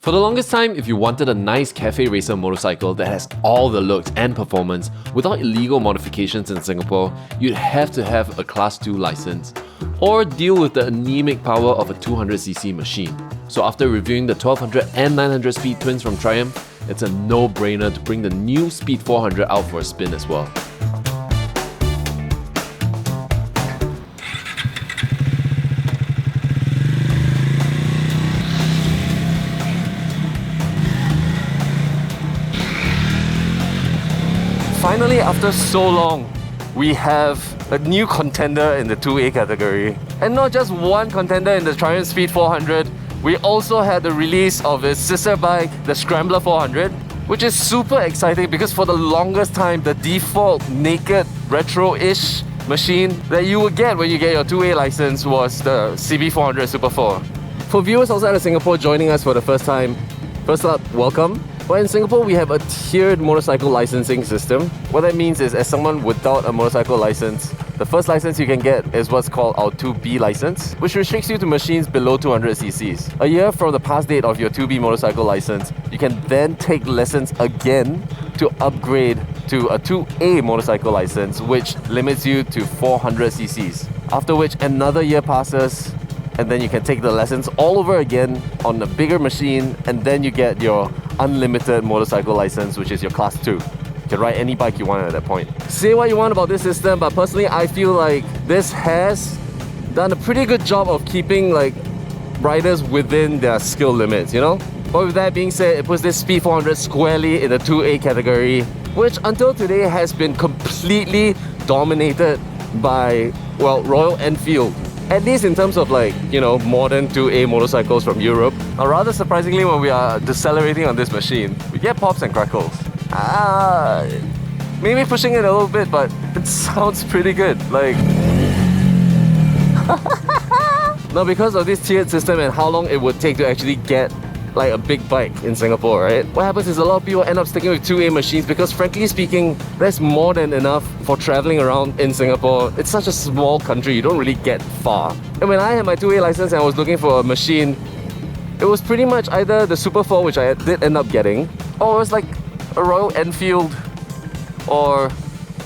For the longest time, if you wanted a nice cafe racer motorcycle that has all the looks and performance without illegal modifications in Singapore, you'd have to have a Class 2 license or deal with the anemic power of a 200cc machine. So after reviewing the 1200 and 900 Speed Twins from Triumph, it's a no-brainer to bring the new Speed 400 out for a spin as well. Finally, after so long, we have a new contender in the 2A category. And not just one contender in the Triumph Speed 400, we also had the release of its sister bike, the Scrambler 400, which is super exciting because for the longest time, the default naked retro-ish machine that you would get when you get your 2A license was the CB400 Super 4. For viewers outside of Singapore joining us for the first time, first up, welcome. Well, in Singapore, we have a tiered motorcycle licensing system. What that means is, as someone without a motorcycle license, the first license you can get is what's called our 2B license, which restricts you to machines below 200ccs. A year from the pass date of your 2B motorcycle license, you can then take lessons again to upgrade to a 2A motorcycle license, which limits you to 400ccs. After which, another year passes, and then you can take the lessons all over again on a bigger machine, and then you get your unlimited motorcycle license, which is your Class 2. You can ride any bike you want at that point. Say what you want about this system, but personally I feel like this has done a pretty good job of keeping riders within their skill limits, you know? But with that being said, it puts this Speed 400 squarely in the 2A category, which until today has been completely dominated by, well, Royal Enfield. At least in terms of modern 2A motorcycles from Europe. Now, rather surprisingly, when we are decelerating on this machine, we get pops and crackles. Maybe pushing it a little bit, but it sounds pretty good. Now, because of this tiered system and how long it would take to actually get a big bike in Singapore, right? What happens is a lot of people end up sticking with 2A machines because, frankly speaking, that's more than enough for traveling around in Singapore. It's such a small country, you don't really get far. And when I had my 2A license and I was looking for a machine, it was pretty much either the Super 4, which I did end up getting, or it was like a Royal Enfield or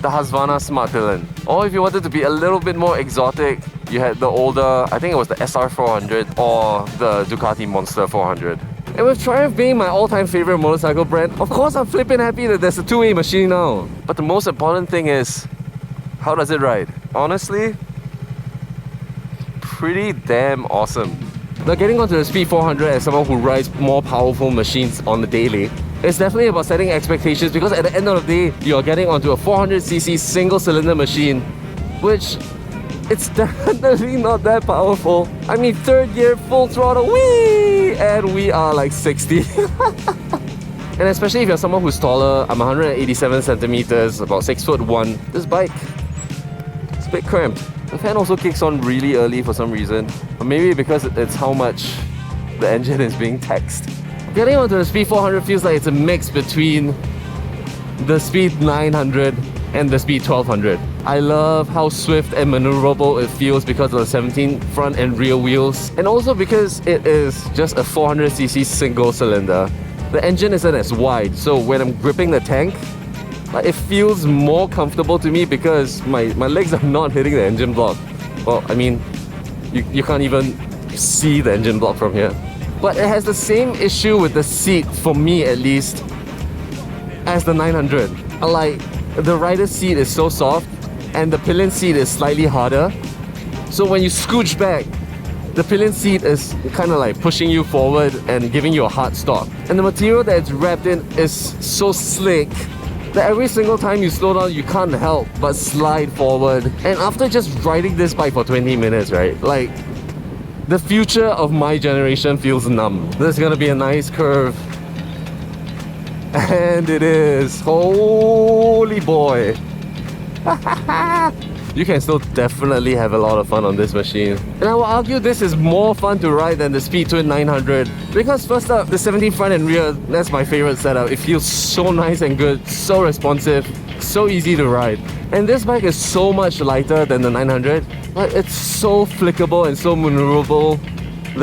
the Husqvarna Smart Villain. Or if you wanted to be a little bit more exotic, you had the older, I think it was the SR400 or the Ducati Monster 400. And with Triumph being my all-time favorite motorcycle brand, of course I'm flipping happy that there's a 2A machine now. But the most important thing is, how does it ride? Honestly, pretty damn awesome. Now, getting onto the Speed 400 as someone who rides more powerful machines on the daily, it's definitely about setting expectations, because at the end of the day, you're getting onto a 400cc single-cylinder machine, which it's definitely not that powerful. I mean, third gear, full throttle, whee! And we are like 60. And especially if you're someone who's taller, I'm 187 centimeters, about 6'1". This bike, it's a bit cramped. The fan also kicks on really early for some reason. Or maybe because it's how much the engine is being taxed. Getting onto the Speed 400 feels like it's a mix between the Speed 900 and the Speed 1200. I love how swift and maneuverable it feels because of the 17 front and rear wheels, and also because it is just a 400cc single cylinder. The engine isn't as wide, so when I'm gripping the tank, it feels more comfortable to me because my legs are not hitting the engine block. Well, I mean, you can't even see the engine block from here. But it has the same issue with the seat, for me at least, as the 900. The rider's seat is so soft and the pillion seat is slightly harder. So when you scooch back, the pillion seat is kind of pushing you forward and giving you a hard stop. And the material that it's wrapped in is so slick that every single time you slow down, you can't help but slide forward. And after just riding this bike for 20 minutes, right? The future of my generation feels numb. There's gonna be a nice curve. And it is. Holy boy. You can still definitely have a lot of fun on this machine. And I will argue this is more fun to ride than the Speed Twin 900. Because first up, the 17 front and rear, that's my favorite setup. It feels so nice and good, so responsive, so easy to ride. And this bike is so much lighter than the 900. It's so flickable and so maneuverable.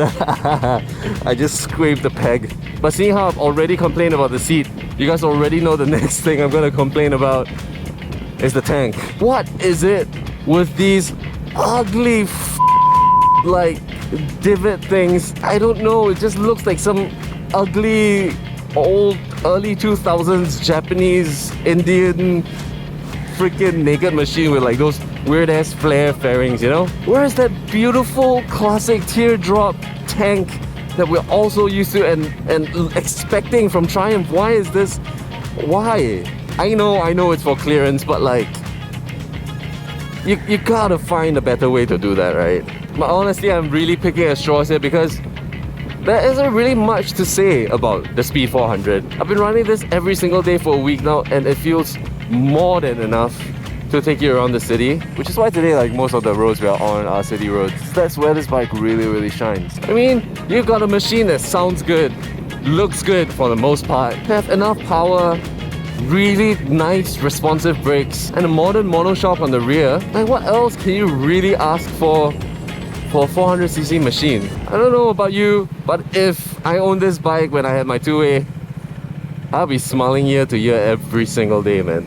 I just scraped the peg. But seeing how I've already complained about the seat, you guys already know the next thing I'm gonna complain about is the tank. What is it with these ugly like divot things? I don't know, it just looks like some ugly old early 2000s Japanese Indian freaking naked machine with like those weird ass flare fairings, you know? Where's that beautiful classic teardrop tank that we're also used to and expecting from Triumph? Why is this? Why? I know it's for clearance, but like you gotta find a better way to do that, right? But honestly, I'm really picking at straws here because there isn't really much to say about the Speed 400. I've been running this every single day for a week now, and it feels more than enough to take you around the city, which is why today, like most of the roads we are on are city roads. That's where this bike really shines. I mean, you've got a machine that sounds good, looks good for the most part, have enough power, really nice responsive brakes, and a modern monoshock on the rear. Like, what else can you really ask for a 400cc machine? I don't know about you, but if I owned this bike when I had my 2A, I'll be smiling year to year every single day, man.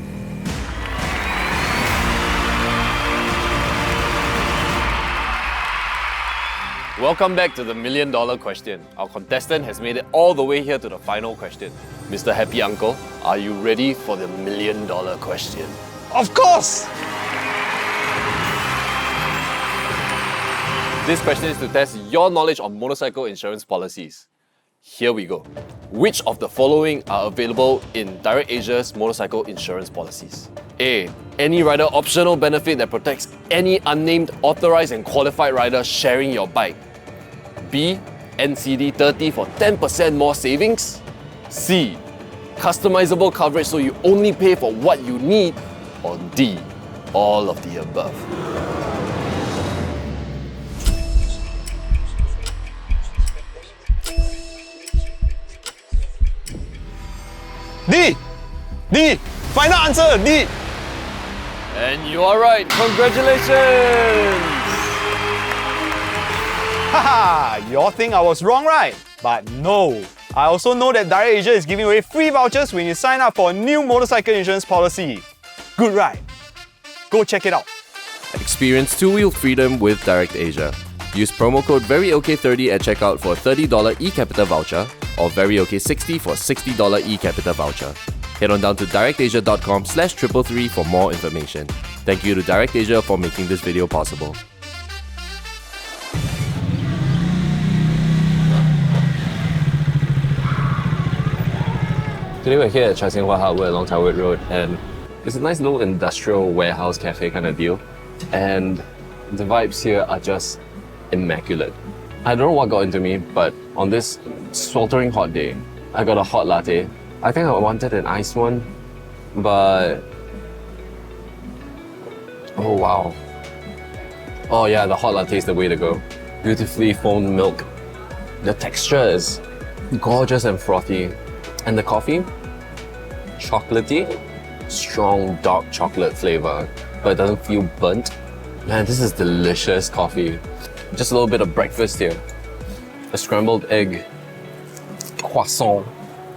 Welcome back to the $1 million question. Our contestant has made it all the way here to the final question. Mr. Happy Uncle, are you ready for the $1 million question? Of course! This question is to test your knowledge on motorcycle insurance policies. Here we go. Which of the following are available in DirectAsia's motorcycle insurance policies? A. Any rider optional benefit that protects any unnamed authorized and qualified rider sharing your bike. B. NCD 30 for 10% more savings. C. Customizable coverage so you only pay for what you need. Or D. All of the above. D! D! Final answer! D! And you are right. Congratulations! Haha! You all think I was wrong, right? But no! I also know that DirectAsia is giving away free vouchers when you sign up for a new motorcycle insurance policy. Good, right? Go check it out. Experience two-wheel freedom with DirectAsia. Use promo code VeryOK30 at checkout for a $30 eCapita voucher or VeryOK60 for a $60 eCapita voucher. Head on down to directasia.com/333 for more information. Thank you to DirectAsia for making this video possible. Today we're here at Chai Seng Hua Hardware along Taiwan Road, and it's a nice little industrial warehouse cafe kind of deal. And the vibes here are just immaculate. I don't know what got into me, but on this sweltering hot day, I got a hot latte. I think I wanted an iced one, but oh wow. Oh yeah, the hot latte is the way to go. Beautifully foamed milk. The texture is gorgeous and frothy. And the coffee, chocolatey, strong dark chocolate flavor, but it doesn't feel burnt. Man, this is delicious coffee. Just a little bit of breakfast here. A scrambled egg, croissant.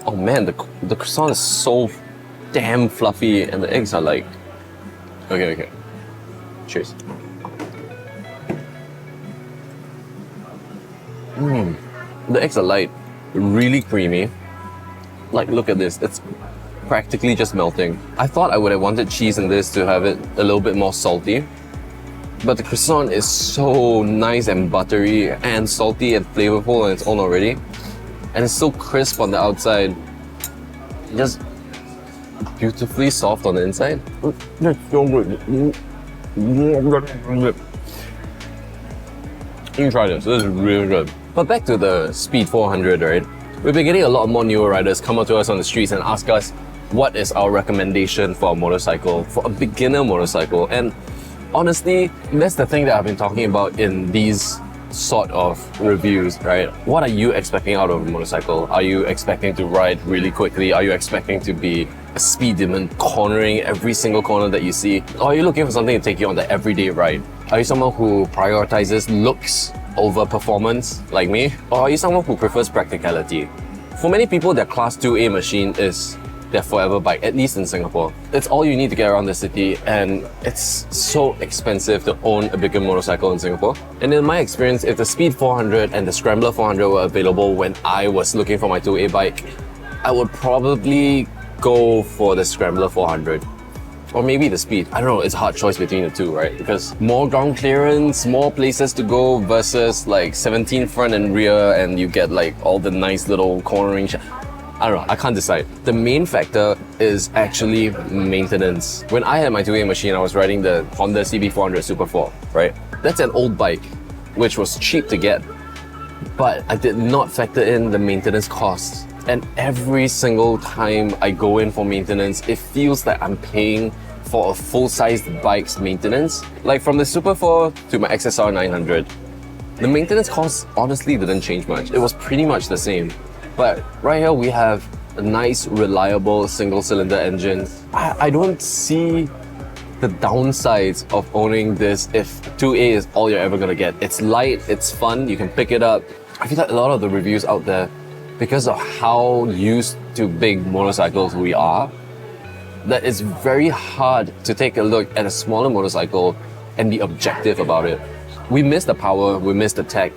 Oh man, the croissant is so damn fluffy, and the eggs are like... Okay. Cheers. The eggs are light, really creamy. Like, look at this, it's practically just melting. I thought I would have wanted cheese in this to have it a little bit more salty, but the croissant is so nice and buttery and salty and flavorful on its own already. And it's so crisp on the outside, just beautifully soft on the inside. It's so good. You can try this is really good. But back to the Speed 400, right? We've been getting a lot more newer riders come up to us on the streets and ask us what is our recommendation for a motorcycle, for a beginner motorcycle. And honestly, that's the thing that I've been talking about in these sort of reviews, right? What are you expecting out of a motorcycle? Are you expecting to ride really quickly? Are you expecting to be a speed demon cornering every single corner that you see? Or are you looking for something to take you on the everyday ride? Are you someone who prioritizes looks over performance like me? Or are you someone who prefers practicality? For many people, their Class 2A machine is their forever bike, at least in Singapore. It's all you need to get around the city, and it's so expensive to own a bigger motorcycle in Singapore. And in my experience, if the Speed 400 and the Scrambler 400 were available when I was looking for my 2A bike, I would probably go for the Scrambler 400. Or maybe the Speed. I don't know, it's a hard choice between the two, right? Because more ground clearance, more places to go versus like 17 front and rear, and you get like all the nice little cornering. I don't know, I can't decide. The main factor is actually maintenance. When I had my 2A machine, I was riding the Honda CB400 Super 4, right? That's an old bike, which was cheap to get, but I did not factor in the maintenance costs. And every single time I go in for maintenance, it feels like I'm paying for a full-sized bike's maintenance. Like from the Super 4 to my XSR 900, the maintenance costs honestly didn't change much. It was pretty much the same. But right here we have a nice, reliable single-cylinder engine. I don't see the downsides of owning this if 2A is all you're ever gonna get. It's light, it's fun, you can pick it up. I feel like a lot of the reviews out there, because of how used to big motorcycles we are, that it's very hard to take a look at a smaller motorcycle and be objective about it. We miss the power, we miss the tech,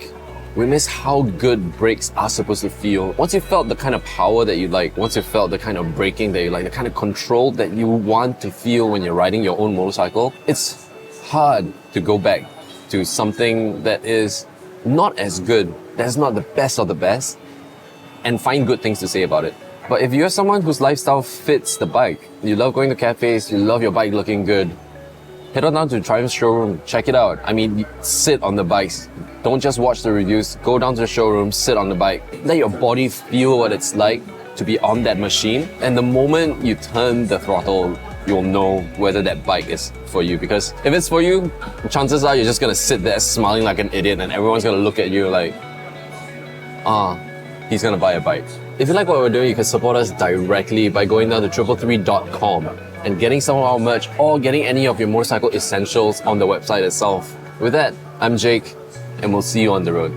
we miss how good brakes are supposed to feel. Once you felt the kind of power that you like, once you felt the kind of braking that you like, the kind of control that you want to feel when you're riding your own motorcycle, it's hard to go back to something that is not as good, that's not the best of the best, and find good things to say about it. But if you're someone whose lifestyle fits the bike, you love going to cafes, you love your bike looking good, head on down to Triumph's showroom, check it out. I mean, sit on the bikes. Don't just watch the reviews, go down to the showroom, sit on the bike. Let your body feel what it's like to be on that machine. And the moment you turn the throttle, you'll know whether that bike is for you. Because if it's for you, chances are you're just gonna sit there smiling like an idiot and everyone's gonna look at you like, he's gonna buy a bike. If you like what we're doing, you can support us directly by going down to 333.com and getting some of our merch or getting any of your motorcycle essentials on the website itself. With that, I'm Jake, and we'll see you on the road.